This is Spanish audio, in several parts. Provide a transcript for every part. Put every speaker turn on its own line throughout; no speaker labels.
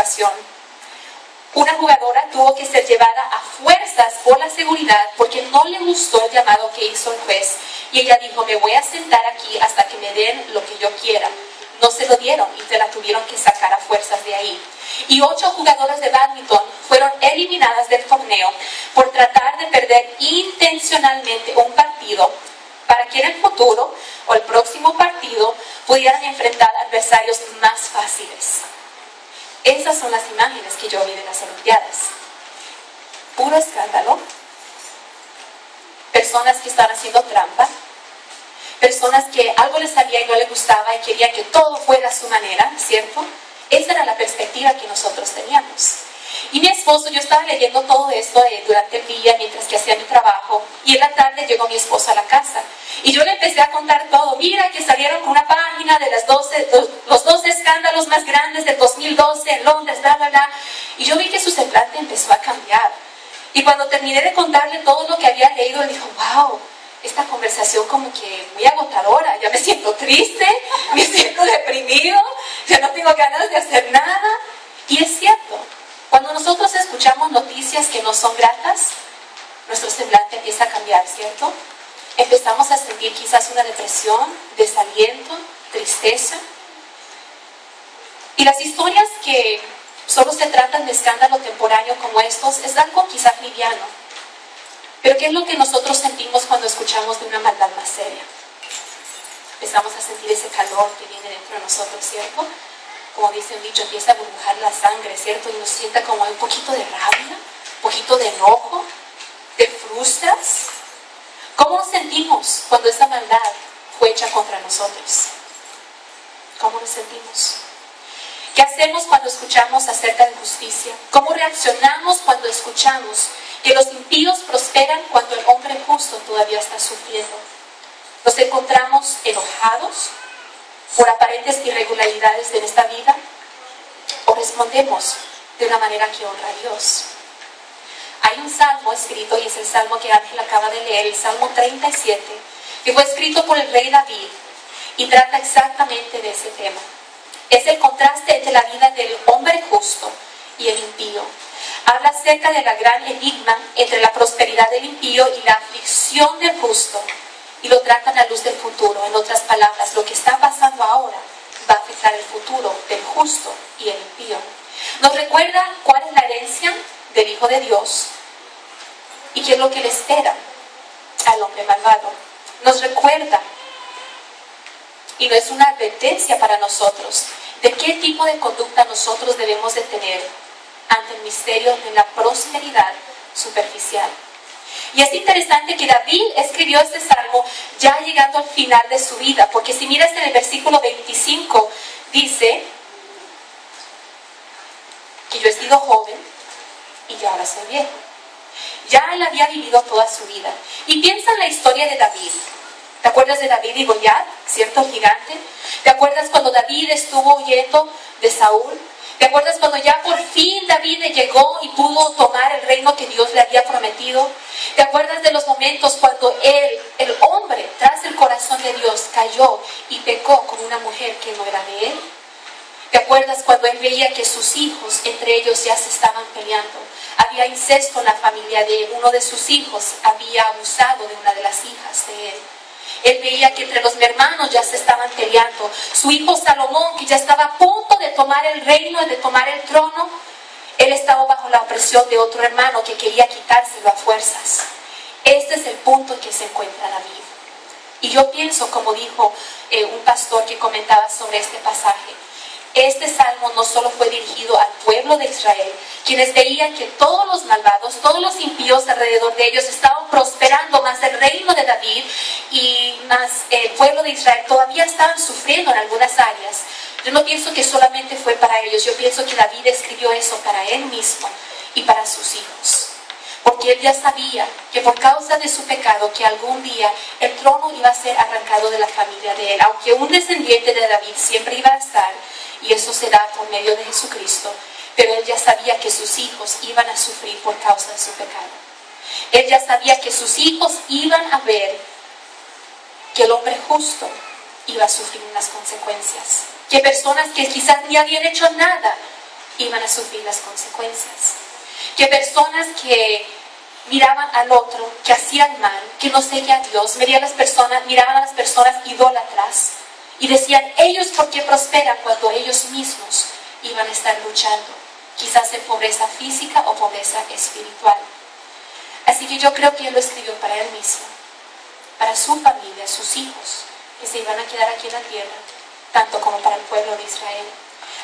ocasión, una jugadora tuvo que ser llevada a fuerzas por la seguridad porque no le gustó el llamado que hizo el juez. Y ella dijo, me voy a sentar aquí hasta que me den lo que yo quiera. No se lo dieron y se la tuvieron que sacar a fuerzas de ahí. Y 8 jugadoras de bádminton fueron eliminadas del torneo por tratar de perder intencionalmente un partido para que en el futuro o el próximo partido pudieran enfrentar adversarios más fáciles. Esas son las imágenes que yo vi de las Olimpiadas. Puro escándalo. Personas que estaban haciendo trampa. Personas que algo les sabía y no les gustaba y querían que todo fuera a su manera, ¿cierto? Esa era la perspectiva que nosotros teníamos. Y mi esposo, yo estaba leyendo todo esto durante el día mientras que hacía mi trabajo, y en la tarde llegó mi esposo a la casa. Y yo le empecé a contar todo. Mira que salieron con una página de los 12 escándalos más grandes del 2012 en Londres, bla, bla, bla. Y yo vi que su semblante empezó a cambiar. Y cuando terminé de contarle todo lo que había leído, él dijo, wow, esta conversación como que muy agotadora, ya me siento triste, me siento deprimido, ya no tengo ganas de hacer nada. Y es cierto, cuando nosotros escuchamos noticias que no son gratas, nuestro semblante empieza a cambiar, ¿cierto? Empezamos a sentir quizás una depresión, desaliento, tristeza. Y las historias que solo se tratan de escándalo temporáneo como estos es algo quizás liviano. Pero ¿qué es lo que nosotros sentimos cuando escuchamos de una maldad más seria? Empezamos a sentir ese calor que viene dentro de nosotros, ¿cierto? Como dice un dicho, empieza a burbujar la sangre, ¿cierto? Y nos sienta como un poquito de rabia, un poquito de enojo, te frustras. ¿Cómo nos sentimos cuando esa maldad fue hecha contra nosotros? ¿Cómo nos sentimos? ¿Qué hacemos cuando escuchamos acerca de justicia? ¿Cómo reaccionamos cuando escuchamos que los impíos prosperan cuando el hombre justo todavía está sufriendo? ¿Nos encontramos enojados por aparentes irregularidades de esta vida? ¿O respondemos de una manera que honra a Dios? Hay un salmo escrito, y es el salmo que Ángel acaba de leer, el Salmo 37, que fue escrito por el rey David, y trata exactamente de ese tema. Es el contraste entre la vida del hombre justo y el impío. Habla acerca de la gran enigma entre la prosperidad del impío y la aflicción del justo, y lo trata a la luz del futuro. En otras palabras, lo que está pasando ahora va a afectar el futuro del justo y el impío. Nos recuerda cuál es la herencia del Hijo de Dios y qué es lo que le espera al hombre malvado. Nos recuerda, y no es una advertencia para nosotros, de qué tipo de conducta nosotros debemos de tener ante el misterio de la prosperidad superficial. Y es interesante que David escribió este salmo ya llegando al final de su vida, porque si miras en el versículo 25, dice que yo he sido joven y ya ahora soy viejo. Ya él había vivido toda su vida. Y piensa en la historia de David. ¿Te acuerdas de David y Goliat, cierto gigante? ¿Te acuerdas cuando David estuvo huyendo de Saúl? ¿Te acuerdas cuando ya por fin David llegó y pudo tomar el reino que Dios le había prometido? ¿Te acuerdas de los momentos cuando él, el hombre, tras el corazón de Dios, cayó y pecó con una mujer que no era de él? ¿Te acuerdas cuando él veía que sus hijos, entre ellos, ya se estaban peleando? Había incesto en la familia de él. Uno de sus hijos había abusado de una de las hijas de él. Él veía que entre los hermanos ya se estaban peleando. Su hijo Salomón, que ya estaba a punto de tomar el reino y de tomar el trono, él estaba bajo la opresión de otro hermano que quería quitárselo a fuerzas. Este es el punto en que se encuentra David. Y yo pienso, como dijo un pastor que comentaba sobre este pasaje, este salmo no solo fue dirigido al pueblo de Israel, quienes veían que todos los malvados, todos los impíos alrededor de ellos estaban prosperando, más el reino de David y más el pueblo de Israel todavía estaban sufriendo en algunas áreas. Yo no pienso que solamente fue para ellos, yo pienso que David escribió eso para él mismo y para sus hijos. Porque él ya sabía que por causa de su pecado, que algún día el trono iba a ser arrancado de la familia de él, aunque un descendiente de David siempre iba a estar, y eso será por medio de Jesucristo, pero él ya sabía que sus hijos iban a sufrir por causa de su pecado. Él ya sabía que sus hijos iban a ver que el hombre justo iba a sufrir unas consecuencias, que personas que quizás ni habían hecho nada iban a sufrir las consecuencias. Que personas que miraban al otro, que hacían mal, que no seguía a Dios, miraban a las personas idólatras y decían, ellos ¿por qué prosperan cuando ellos mismos iban a estar luchando? Quizás en pobreza física o pobreza espiritual. Así que yo creo que Él lo escribió para Él mismo, para su familia, sus hijos, que se iban a quedar aquí en la tierra, tanto como para el pueblo de Israel.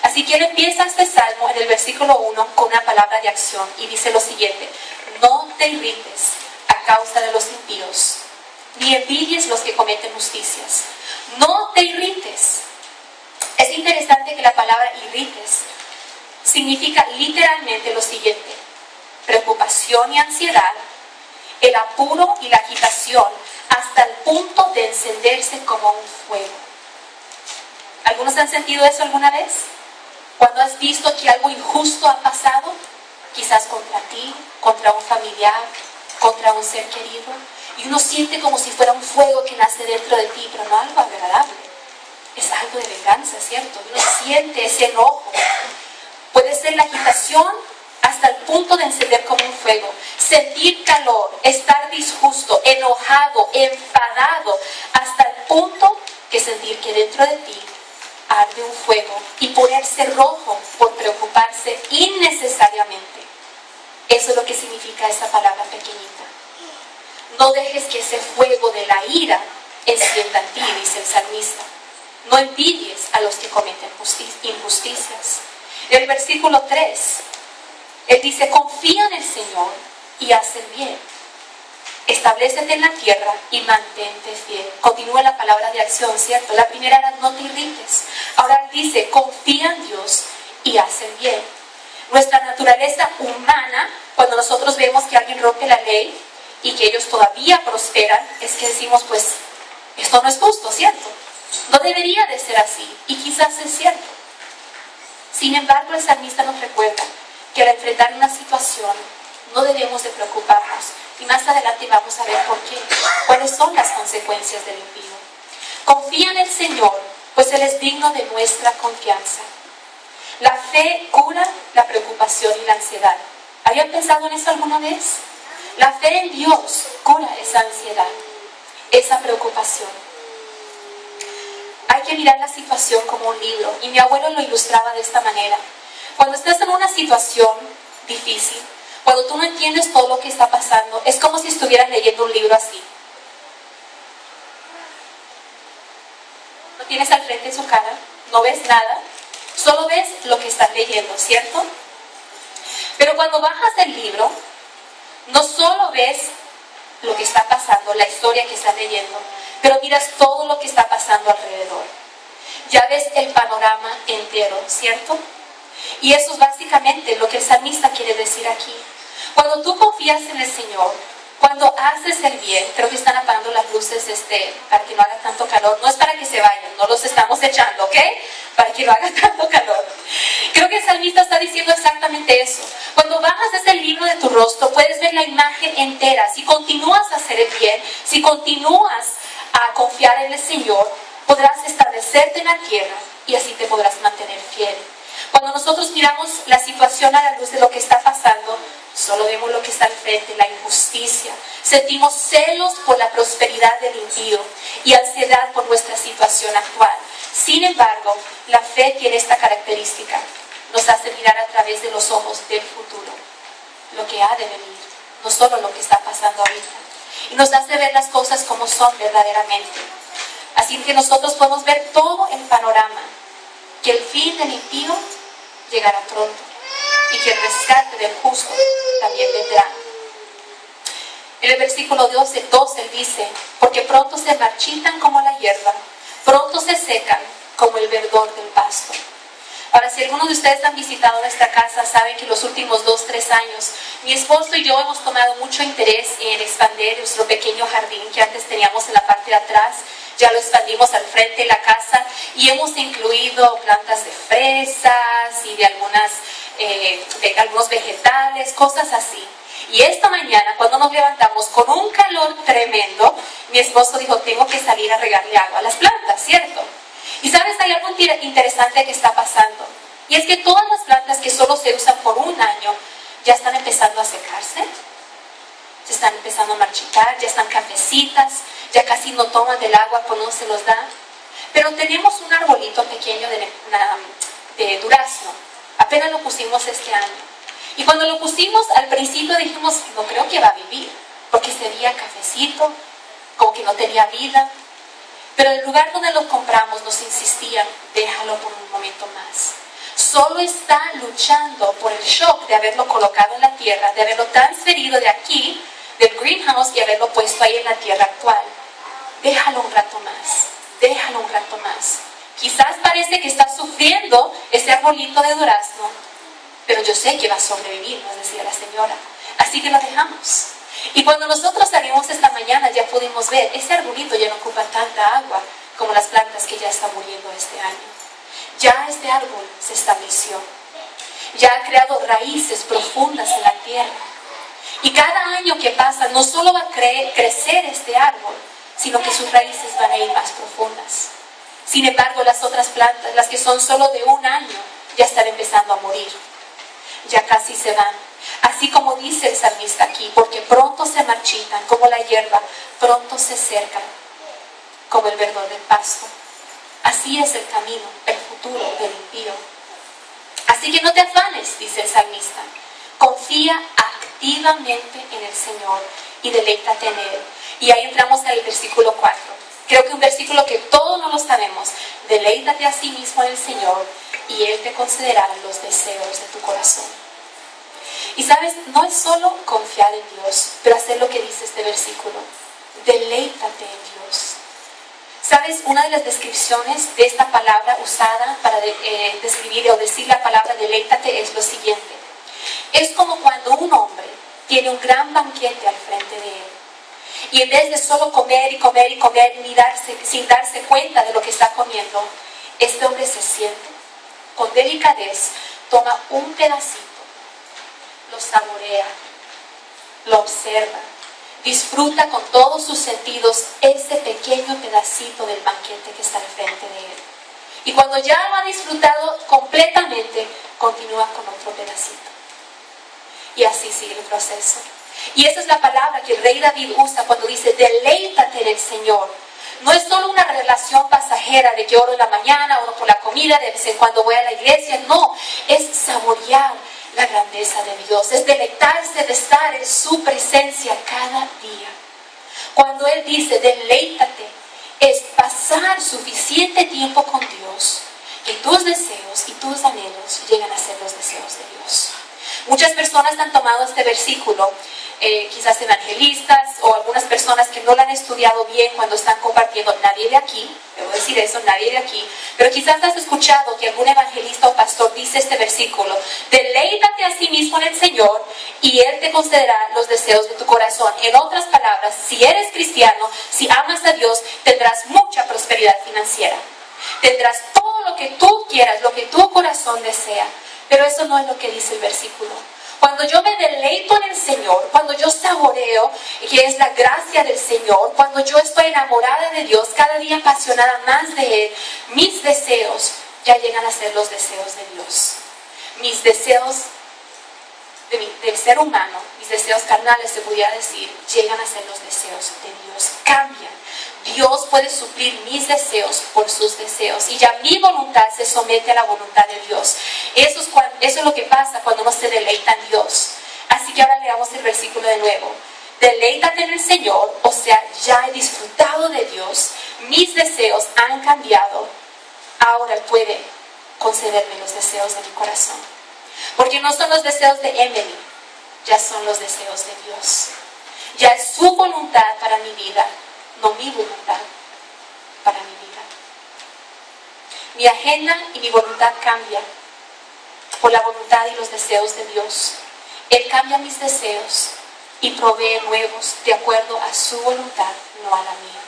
Así que Él empieza este salmo en el versículo 1 con una palabra de acción y dice lo siguiente: no te irrites a causa de los impíos, ni envidies los que cometen justicias. No te irrites. Es interesante que la palabra irrites significa literalmente lo siguiente: preocupación y ansiedad, el apuro y la agitación hasta el punto de encenderse como un fuego. ¿Algunos han sentido eso alguna vez? Cuando has visto que algo injusto ha pasado, quizás contra ti, contra un familiar, contra un ser querido, y uno siente como si fuera un fuego que nace dentro de ti, pero no algo agradable, es algo de venganza, ¿cierto? Uno siente ese enojo. Puede ser la agitación hasta el punto de encender como un fuego, sentir calor, estar disgusto, enojado, enfadado, hasta el punto que sentir que dentro de ti arde un fuego y ponerse rojo por preocuparse innecesariamente. Eso es lo que significa esa palabra pequeñita. No dejes que ese fuego de la ira encienda en ti, dice el salmista. No envidies a los que cometen injusticias. En el versículo 3, Él dice, confía en el Señor y haz el bien. Establécete en la tierra y mantente fiel. Continúa la palabra de acción, ¿cierto? La primera era no te irrites. Ahora dice, confía en Dios y haz el bien. Nuestra naturaleza humana, cuando nosotros vemos que alguien rompe la ley y que ellos todavía prosperan, es que decimos, pues, esto no es justo, ¿cierto? No debería de ser así, y quizás es cierto. Sin embargo, el salmista nos recuerda que al enfrentar una situación no debemos de preocuparnos, y más adelante vamos a ver por qué, cuáles son las consecuencias del impío. Confía en el Señor, pues Él es digno de nuestra confianza. La fe cura la preocupación y la ansiedad. ¿Habían pensado en eso alguna vez? La fe en Dios cura esa ansiedad, esa preocupación. Hay que mirar la situación como un libro, y mi abuelo lo ilustraba de esta manera. Cuando estás en una situación difícil, cuando tú no entiendes todo lo que está pasando, es como si estuvieras leyendo un libro así. No tienes al frente su cara, no ves nada, solo ves lo que estás leyendo, ¿cierto? Pero cuando bajas el libro, no solo ves lo que está pasando, la historia que estás leyendo, pero miras todo lo que está pasando alrededor. Ya ves el panorama entero, ¿cierto? Y eso es básicamente lo que el salmista quiere decir aquí. Cuando tú confías en el Señor, cuando haces el bien, creo que están apagando las luces para que no haga tanto calor. No es para que se vayan, no los estamos echando, ¿ok? Para que no haga tanto calor. Creo que el salmista está diciendo exactamente eso. Cuando bajas ese libro de tu rostro, puedes ver la imagen entera. Si continúas a hacer el bien, si continúas a confiar en el Señor, podrás establecerte en la tierra y así te podrás mantener fiel. Cuando nosotros miramos la situación a la luz de lo que está pasando, solo vemos lo que está al frente, la injusticia. Sentimos celos por la prosperidad del impío y ansiedad por nuestra situación actual. Sin embargo, la fe tiene esta característica. Nos hace mirar a través de los ojos del futuro, lo que ha de venir, no solo lo que está pasando ahorita. Y nos hace ver las cosas como son verdaderamente. Así que nosotros podemos ver todo el panorama, que el fin del impío llegará pronto y que el rescate del justo también vendrá. En el versículo 12 él dice, porque pronto se marchitan como la hierba, pronto se secan como el verdor del pasto. Ahora, si algunos de ustedes han visitado nuestra casa, saben que los últimos 2-3 años, mi esposo y yo hemos tomado mucho interés en expandir nuestro pequeño jardín que antes teníamos en la parte de atrás. Ya lo expandimos al frente de la casa y hemos incluido plantas de fresas y de algunos vegetales, cosas así. Y esta mañana, cuando nos levantamos con un calor tremendo, mi esposo dijo, tengo que salir a regarle agua a las plantas, ¿cierto? Y sabes, hay algo interesante que está pasando. Y es que todas las plantas que solo solo se usan por un año, ya están empezando a secarse, se están empezando a marchitar, ya están cafecitas, ya casi no toman del agua cuando se los da. Pero tenemos un arbolito pequeño de durazno, apenas lo pusimos este año. Y cuando lo pusimos al principio dijimos, no creo que va a vivir, porque se veía cafecito, como que no tenía vida. Pero el lugar donde lo compramos nos insistían, déjalo por un momento más. Solo está luchando por el shock de haberlo colocado en la tierra, de haberlo transferido de aquí, del greenhouse, y haberlo puesto ahí en la tierra actual. Déjalo un rato más, déjalo un rato más. Quizás parece que está sufriendo ese arbolito de durazno, pero yo sé que va a sobrevivir, nos decía la señora. Así que lo dejamos. Y cuando nosotros salimos esta mañana ya pudimos ver, ese arbolito ya no ocupa tanta agua como las plantas que ya están muriendo este año. Ya este árbol se estableció, ya ha creado raíces profundas en la tierra. Y cada año que pasa no solo va a crecer este árbol, sino que sus raíces van a ir más profundas. Sin embargo, las otras plantas, las que son solo de un año, ya están empezando a morir. Ya casi se van. Así como dice el salmista aquí, porque pronto se marchitan como la hierba, pronto se secan como el verdor del pasto. Así es el camino, el futuro del impío. Así que no te afanes, dice el salmista. Confía activamente en el Señor y deleítate en Él. Y ahí entramos en el versículo 4. Creo que un versículo que todos no lo sabemos. Deleítate a sí mismo en el Señor y Él te concederá los deseos de tu corazón. Y sabes, no es solo confiar en Dios, pero hacer lo que dice este versículo. Deleítate en Dios. ¿Sabes? Una de las descripciones de esta palabra usada para describir o decir la palabra deleítate es lo siguiente. Es como cuando un hombre tiene un gran banquete al frente de él. Y en vez de solo comer y comer y comer sin darse cuenta de lo que está comiendo, este hombre se siente, con delicadez, toma un pedacito, lo saborea, lo observa, disfruta con todos sus sentidos ese pequeño pedacito del banquete que está al frente de él. Y cuando ya lo ha disfrutado completamente, continúa con otro pedacito. Y así sigue el proceso. Y esa es la palabra que el rey David usa cuando dice, deleítate en el Señor. No es solo una relación pasajera de que oro en la mañana, oro por la comida, de vez en cuando voy a la iglesia. No, es saborear la grandeza de Dios, es deleitarse de estar en su presencia cada día. Cuando Él dice, deleítate, es pasar suficiente tiempo con Dios, que tus deseos y tus anhelos lleguen a ser los deseos de Dios. Muchas personas han tomado este versículo, quizás evangelistas o algunas personas que no lo han estudiado bien cuando están compartiendo. Nadie de aquí, debo decir eso, nadie de aquí, pero quizás has escuchado que algún evangelista o pastor dice este versículo: deleítate a sí mismo en el Señor y Él te concederá los deseos de tu corazón. En otras palabras, si eres cristiano, si amas a Dios, tendrás mucha prosperidad financiera. Tendrás todo lo que tú quieras, lo que tu corazón desea. Pero eso no es lo que dice el versículo. Cuando yo me deleito en el Señor, cuando yo saboreo que es la gracia del Señor, cuando yo estoy enamorada de Dios, cada día apasionada más de Él, mis deseos ya llegan a ser los deseos de Dios. Mis deseos del ser humano, mis deseos carnales, se pudiera decir, llegan a ser los deseos de Dios. Cambian. Dios puede suplir mis deseos por sus deseos y ya mi voluntad se somete a la voluntad de Dios. Eso es lo que pasa cuando uno se deleita en Dios. Así que ahora leamos el versículo de nuevo. Deleítate en el Señor, o sea, ya he disfrutado de Dios, mis deseos han cambiado, ahora Él puede concederme los deseos de mi corazón. Porque no son los deseos de Emily, ya son los deseos de Dios. Ya es su voluntad para mi vida, no mi voluntad para mi vida. Mi agenda y mi voluntad cambian por la voluntad y los deseos de Dios. Él cambia mis deseos y provee nuevos de acuerdo a su voluntad, no a la mía.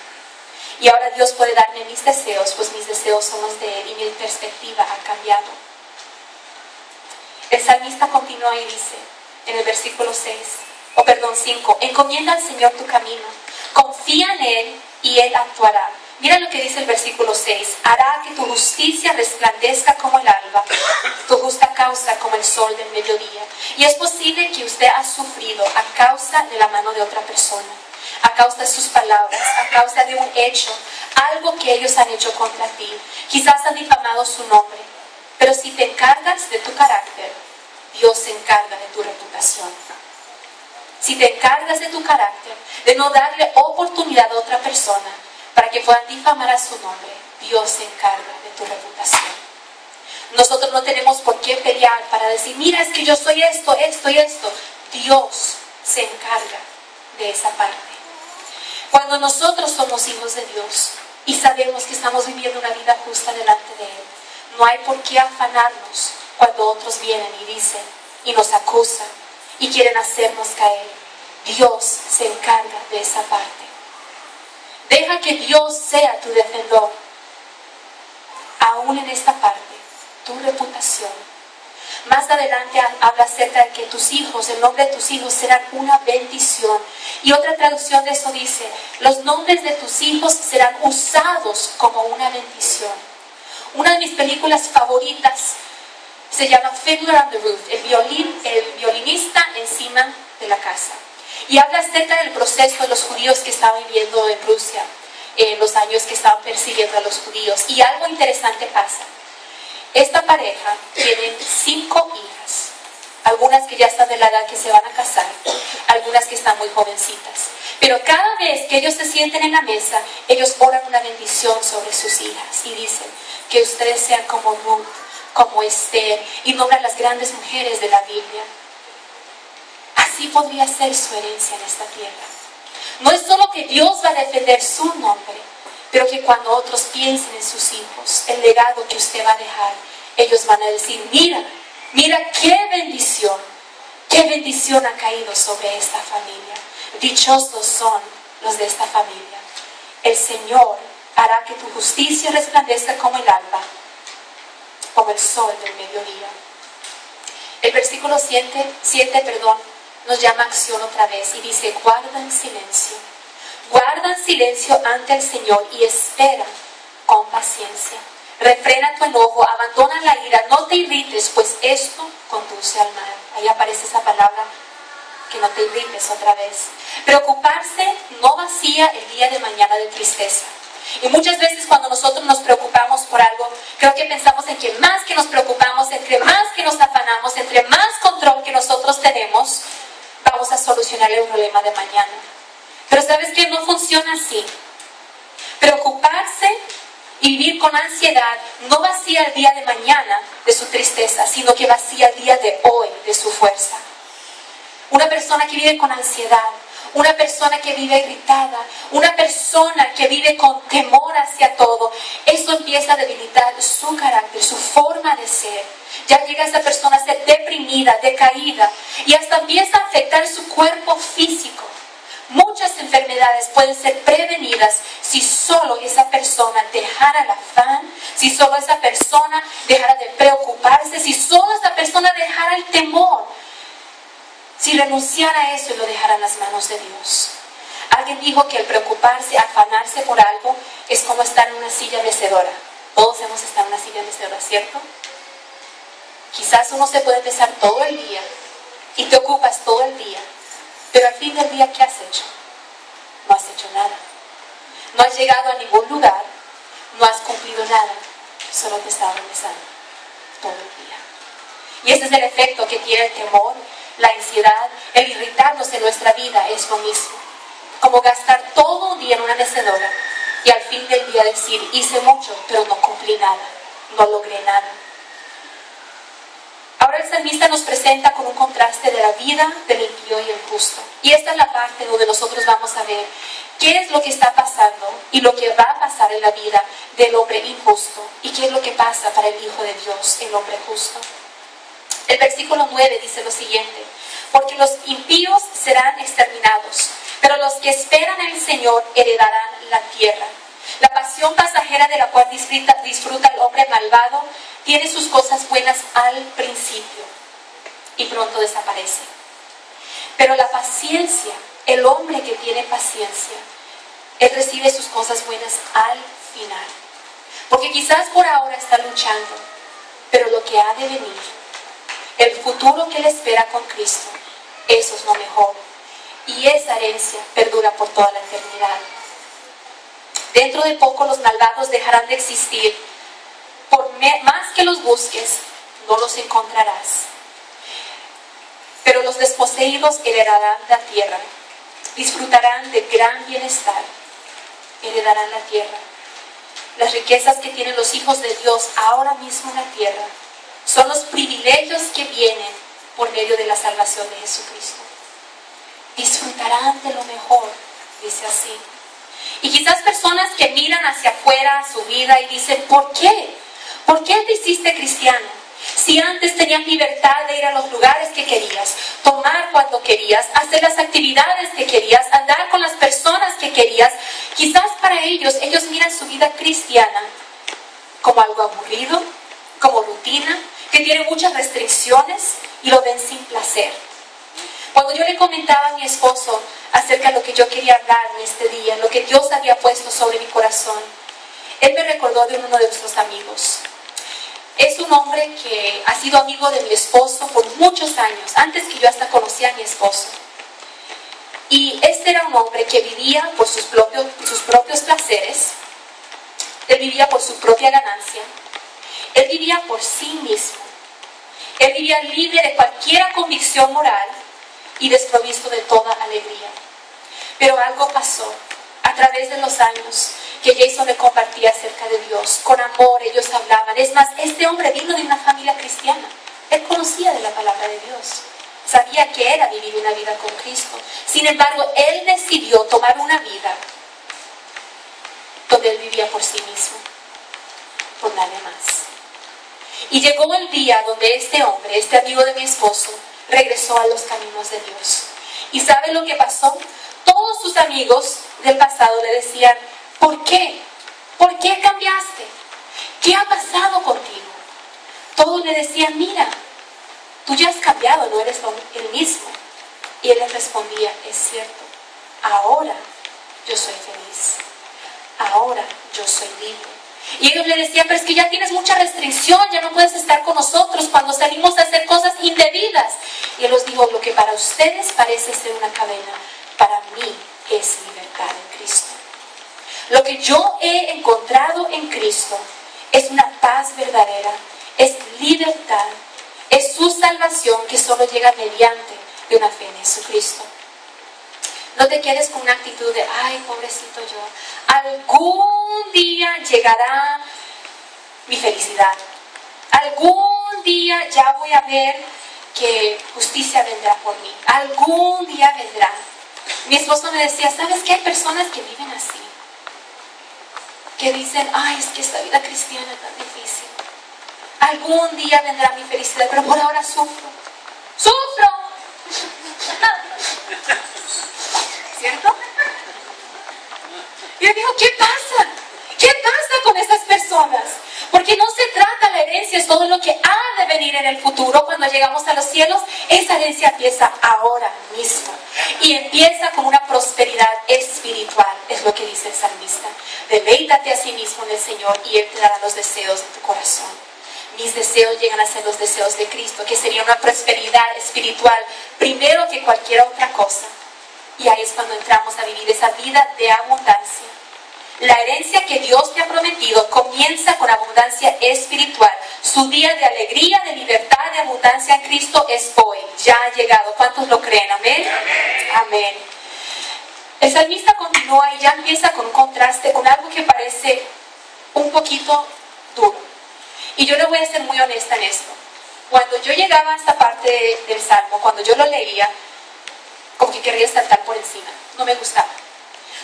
Y ahora Dios puede darme mis deseos, pues mis deseos son los de Él y mi perspectiva ha cambiado. El salmista continúa y dice en el versículo 5, encomienda al Señor tu camino, confía en Él y Él actuará. Mira lo que dice el versículo 6. Hará que tu justicia resplandezca como el alba, tu justa causa como el sol del mediodía. Y es posible que usted ha sufrido a causa de la mano de otra persona, a causa de sus palabras, a causa de un hecho, algo que ellos han hecho contra ti. Quizás han difamado su nombre, pero si te encargas de tu carácter, Dios se encarga de tu reputación. Si te encargas de tu carácter, de no darle oportunidad a otra persona para que puedan difamar a su nombre, Dios se encarga de tu reputación. Nosotros no tenemos por qué pelear para decir, mira, es que yo soy esto, esto y esto. Dios se encarga de esa parte. Cuando nosotros somos hijos de Dios y sabemos que estamos viviendo una vida justa delante de Él, no hay por qué afanarnos cuando otros vienen y dicen y nos acusan y quieren hacernos caer. Dios se encarga de esa parte. Deja que Dios sea tu defensor. Aún en esta parte, tu reputación. Más adelante habla acerca de que tus hijos, el nombre de tus hijos serán una bendición. Y otra traducción de eso dice, los nombres de tus hijos serán usados como una bendición. Una de mis películas favoritas se llama Fiddler on the Roof, el violinista encima de la casa. Y habla acerca del proceso de los judíos que estaban viviendo en Rusia, en los años que estaban persiguiendo a los judíos. Y algo interesante pasa. Esta pareja tiene 5 hijas, algunas que ya están de la edad que se van a casar, algunas que están muy jovencitas. Pero cada vez que ellos se sienten en la mesa, ellos oran una bendición sobre sus hijas y dicen que ustedes sean como Ruth, como Esther, y nombran las grandes mujeres de la Biblia. Así podría ser su herencia en esta tierra. No es solo que Dios va a defender su nombre, pero que cuando otros piensen en sus hijos, el legado que usted va a dejar, ellos van a decir, mira qué bendición ha caído sobre esta familia. Dichosos son los de esta familia. El Señor hará que tu justicia resplandezca como el alba, como el sol del mediodía. El versículo 7, nos llama a acción otra vez y dice, guarda en silencio ante el Señor y espera con paciencia. Refrena tu enojo, abandona la ira, no te irrites, pues esto conduce al mal. Ahí aparece esa palabra, que no te irrites otra vez. Preocuparse no vacía el día de mañana de tristeza. Y muchas veces cuando nosotros nos preocupamos por algo, creo que pensamos en que más que nos preocupamos, entre más que nos afanamos, entre más control que nosotros tenemos, vamos a solucionar el problema de mañana. Pero ¿sabes qué? No funciona así. Preocuparse y vivir con ansiedad no vacía el día de mañana de su tristeza, sino que vacía el día de hoy de su fuerza. Una persona que vive con ansiedad, una persona que vive irritada, una persona que vive con temor hacia todo, eso empieza a debilitar su carácter, su forma de ser. Ya llega esa persona a ser deprimida, decaída, y hasta empieza a afectar su cuerpo físico. Muchas enfermedades pueden ser prevenidas si solo esa persona dejara el afán, si solo esa persona dejara de preocuparse, si solo esa persona dejara el temor, si renunciara a eso y lo dejara en las manos de Dios. Alguien dijo que el preocuparse, afanarse por algo, es como estar en una silla mecedora. Todos hemos estado en una silla mecedora, ¿cierto? Quizás uno se puede pesar todo el día y te ocupas todo el día, pero al fin del día, ¿qué has hecho? No has hecho nada. No has llegado a ningún lugar, no has cumplido nada, solo te estás pesando todo el día. Y ese es el efecto que tiene el temor, la ansiedad, el irritarnos en nuestra vida. Es lo mismo, como gastar todo un día en una mecedora y al fin del día decir, hice mucho, pero no cumplí nada, no logré nada. Ahora el salmista nos presenta con un contraste de la vida del impío y el justo. Y esta es la parte donde nosotros vamos a ver qué es lo que está pasando y lo que va a pasar en la vida del hombre injusto y qué es lo que pasa para el Hijo de Dios, el hombre justo. El versículo 9 dice lo siguiente: porque los impíos serán exterminados, pero los que esperan en el Señor heredarán la tierra. La pasión pasajera de la cual disfruta el hombre malvado tiene sus cosas buenas al principio y pronto desaparece. Pero la paciencia, el hombre que tiene paciencia, Él recibe sus cosas buenas al final. Porque quizás por ahora está luchando, pero lo que ha de venir, el futuro que le espera con Cristo, eso es lo mejor. Y esa herencia perdura por toda la eternidad. Dentro de poco los malvados dejarán de existir. Por más que los busques, no los encontrarás. Pero los desposeídos heredarán la tierra, disfrutarán de gran bienestar, heredarán la tierra. Las riquezas que tienen los hijos de Dios ahora mismo en la tierra son los privilegios que vienen por medio de la salvación de Jesucristo. Disfrutarán de lo mejor, dice así. Y quizás personas que miran hacia afuera su vida y dicen, ¿por qué? ¿Por qué te hiciste cristiano? Si antes tenías libertad de ir a los lugares que querías, tomar cuando querías, hacer las actividades que querías, andar con las personas que querías. Quizás para ellos miran su vida cristiana como algo aburrido, como rutina, que tiene muchas restricciones y lo ven sin placer. Cuando yo le comentaba a mi esposo acerca de lo que yo quería hablar en este día, lo que Dios había puesto sobre mi corazón, él me recordó de uno de nuestros amigos. Es un hombre que ha sido amigo de mi esposo por muchos años, antes que yo hasta conocía a mi esposo. Y este era un hombre que vivía por sus propios placeres, él vivía por su propia ganancia, él vivía por sí mismo, él vivía libre de cualquier convicción moral y desprovisto de toda alegría. Pero algo pasó a través de los años que Jason le compartía acerca de Dios. Con amor ellos hablaban. Es más, este hombre vino de una familia cristiana. Él conocía de la palabra de Dios. Sabía que era vivir una vida con Cristo. Sin embargo, él decidió tomar una vida donde él vivía por sí mismo, por nadie más. Y llegó el día donde este hombre, este amigo de mi esposo, regresó a los caminos de Dios. ¿Y sabe lo que pasó? Todos sus amigos del pasado le decían, ¿por qué? ¿Por qué cambiaste? ¿Qué ha pasado contigo? Todos le decían, mira, tú ya has cambiado, no eres el mismo. Y él les respondía, es cierto, ahora yo soy feliz. Ahora yo soy libre. Y ellos le decían, pero es que ya tienes mucha restricción, ya no puedes estar con nosotros cuando salimos a hacer cosas indebidas. Y él les dijo, lo que para ustedes parece ser una cadena, para mí es libertad en Cristo. Lo que yo he encontrado en Cristo es una paz verdadera, es libertad, es su salvación que solo llega mediante de una fe en Jesucristo. No te quedes con una actitud de, ay, pobrecito yo. Algún día llegará mi felicidad. Algún día ya voy a ver que justicia vendrá por mí. Algún día vendrá. Mi esposo me decía, ¿sabes qué? Hay personas que viven así. Que dicen, ay, es que esta vida cristiana es tan difícil. Algún día vendrá mi felicidad, pero por ahora sufro. ¡Sufro! ¿Cierto? Y yo digo, ¿qué pasa? ¿Qué pasa con estas personas? Porque no se trata la herencia, es todo lo que ha de venir en el futuro. Cuando llegamos a los cielos, esa herencia empieza ahora mismo. Y empieza con una prosperidad espiritual, es lo que dice el salmista. Deleítate a sí mismo en el Señor y Él te dará los deseos de tu corazón. Mis deseos llegan a ser los deseos de Cristo, que sería una prosperidad espiritual primero que cualquier otra cosa. Y ahí es cuando entramos a vivir esa vida de abundancia. La herencia que Dios te ha prometido comienza con abundancia espiritual. Su día de alegría, de libertad, de abundancia en Cristo es hoy. Ya ha llegado. ¿Cuántos lo creen? ¿Amén? Amén. El salmista continúa y ya empieza con un contraste, con algo que parece un poquito duro. Y yo le voy a ser muy honesta en esto. Cuando yo llegaba a esta parte del Salmo, cuando yo lo leía, como que quería saltar por encima. No me gustaba.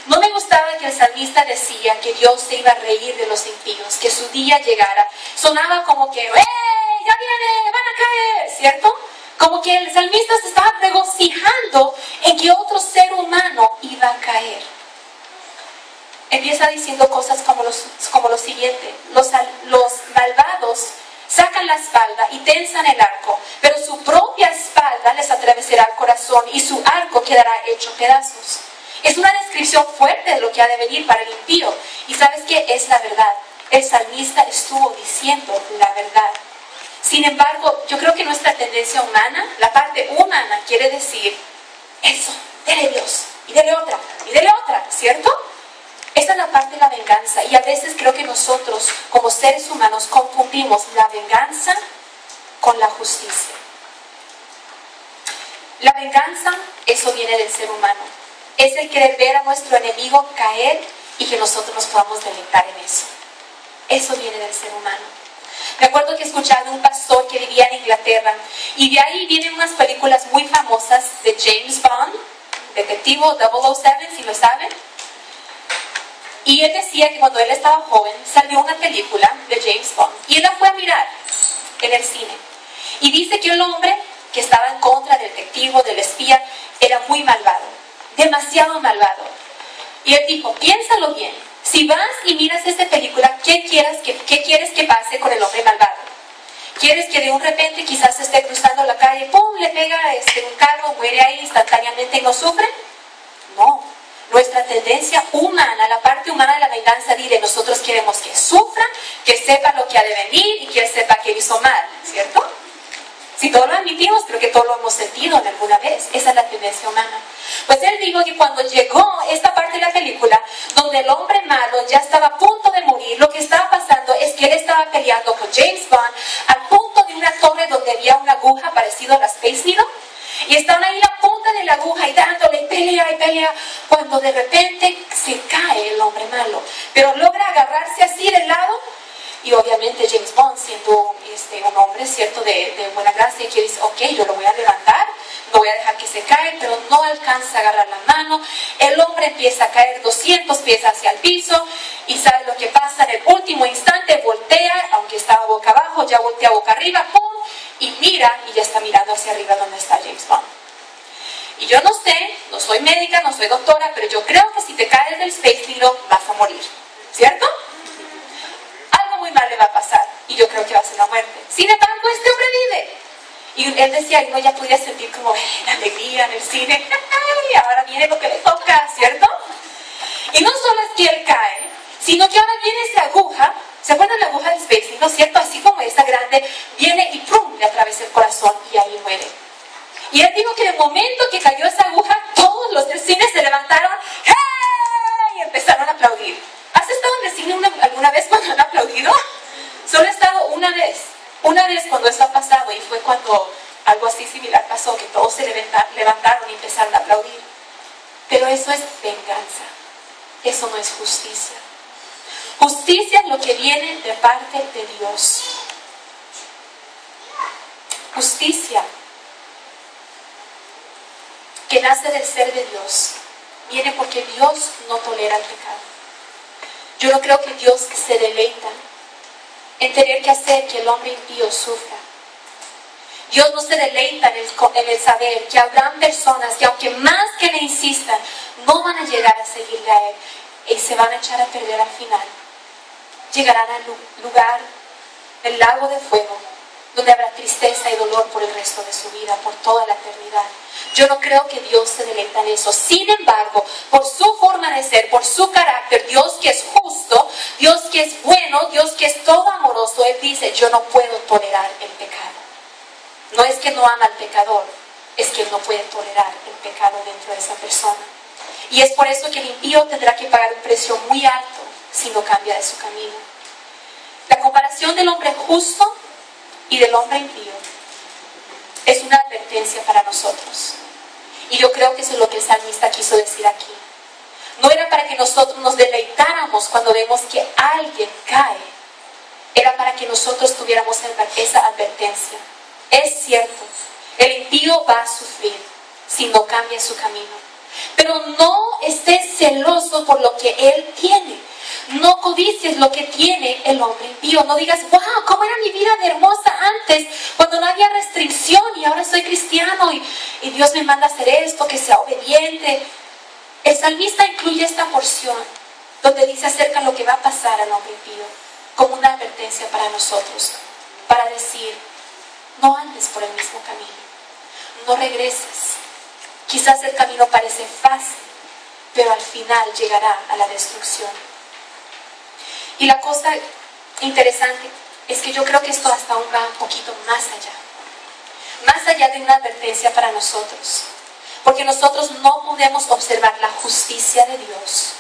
No me gustaba que el salmista decía que Dios se iba a reír de los impíos, que su día llegara. Sonaba como que, ¡eh! ¡Ya viene! ¡Van a caer! ¿Cierto? Como que el salmista se estaba regocijando en que otro ser humano iba a caer. Empieza diciendo cosas como lo siguiente. Los malvados sacan la espalda y tensan el arco, pero su propia espalda les atravesará el corazón y su arco quedará hecho pedazos. Es una descripción fuerte de lo que ha de venir para el impío. Y ¿sabes qué? Es la verdad. El salmista estuvo diciendo la verdad. Sin embargo, yo creo que nuestra tendencia humana, la parte humana, quiere decir eso, dele Dios, y dele otra, ¿cierto? Esa es la parte de la venganza. Y a veces creo que nosotros, como seres humanos, confundimos la venganza con la justicia. La venganza, eso viene del ser humano. Es el querer ver a nuestro enemigo caer y que nosotros nos podamos deleitar en eso. Eso viene del ser humano. Me acuerdo que escuchaba de un pastor que vivía en Inglaterra y de ahí vienen unas películas muy famosas de James Bond, Detectivo 007, si lo saben. Y él decía que cuando él estaba joven salió una película de James Bond y él la fue a mirar en el cine. Y dice que el hombre que estaba en contra del detective, del espía, era muy malvado, demasiado malvado. Y él dijo, piénsalo bien, si vas y miras esta película, ¿qué quieres que pase con el hombre malvado? ¿Quieres que de un repente quizás esté cruzando la calle, pum, le pega un carro, muere ahí instantáneamente y no sufre? No. Nuestra tendencia humana, la parte humana de la venganza, dice, nosotros queremos que sufra, que sepa lo que ha de venir y que él sepa que hizo mal, ¿cierto? Si todos lo admitimos, creo que todos lo hemos sentido en alguna vez. Esa es la tendencia humana. Pues él dijo que cuando llegó esta parte de la película, donde el hombre malo ya estaba a punto de morir, lo que estaba pasando es que él estaba peleando con James Bond al punto de una torre donde había una aguja parecida a la Space Needle. Y estaban ahí a punta de la aguja y dándole pelea y pelea, cuando de repente se cae el hombre malo. Pero logra agarrarse así del lado. Y obviamente James Bond, siendo un hombre, ¿cierto?, de buena gracia, que dice, ok, yo lo voy a levantar, no voy a dejar que se caiga, pero no alcanza a agarrar la mano. El hombre empieza a caer 200 pies hacia el piso, y ¿sabe lo que pasa? En el último instante voltea, aunque estaba boca abajo, ya voltea boca arriba, ¡pum!, y mira, y ya está mirando hacia arriba donde está James Bond. Y yo no sé, no soy médica, no soy doctora, pero yo creo que si te caes del Space Needle vas a morir, ¿cierto? Muy mal le va a pasar y yo creo que va a ser la muerte. Sin embargo, este hombre vive. Y él decía, y uno ya podía sentir como la alegría en el cine. ¡Ay, ahora viene lo que le toca! ¿Cierto? Y no solo es que él cae, sino que ahora viene esa aguja. ¿Se acuerdan de la aguja del Space, no es cierto? Así como esa grande, viene y ¡prum!, le atraviesa el corazón y ahí muere. Y él dijo que en el momento que cayó esa aguja, todos los del cine se levantaron, ¡hey!, y empezaron a aplaudir. ¿Has estado en el cine alguna vez cuando han aplaudido? Solo he estado una vez cuando eso ha pasado, y fue cuando algo así similar pasó, que todos se levantaron y empezaron a aplaudir. Pero eso es venganza, eso no es justicia. Justicia es lo que viene de parte de Dios. Justicia que nace del ser de Dios viene porque Dios no tolera el pecado. Yo no creo que Dios se deleita en tener que hacer que el hombre impío sufra. Dios no se deleita en el saber que habrán personas que, aunque más que le insistan, no van a llegar a seguirle a Él y se van a echar a perder al final. Llegarán al lugar del lago de fuego, donde habrá tristeza y dolor por el resto de su vida, por toda la eternidad. Yo no creo que Dios se deleita en eso. Sin embargo, por su forma de ser, por su carácter, Dios que es justo, Dios que es bueno, Dios que es todo amoroso, Él dice, yo no puedo tolerar el pecado. No es que no ama al pecador, es que Él no puede tolerar el pecado dentro de esa persona. Y es por eso que el impío tendrá que pagar un precio muy alto si no cambia de su camino. La comparación del hombre justo y del hombre impío es una advertencia para nosotros. Y yo creo que eso es lo que el salmista quiso decir aquí. No era para que nosotros nos deleitáramos cuando vemos que alguien cae. Era para que nosotros tuviéramos esa advertencia. Es cierto, el impío va a sufrir si no cambia su camino. Pero no estés celoso por lo que él tiene. No codicies lo que tiene el hombre impío. No digas, wow, cómo era mi vida de hermosa antes, cuando no había restricción y ahora soy cristiano y Dios me manda a hacer esto, que sea obediente. El salmista incluye esta porción donde dice acerca de lo que va a pasar al hombre impío, como una advertencia para nosotros, para decir, no andes por el mismo camino, no regreses. Quizás el camino parece fácil, pero al final llegará a la destrucción. Y la cosa interesante es que yo creo que esto hasta aún va un poquito más allá de una advertencia para nosotros, porque nosotros no podemos observar la justicia de Dios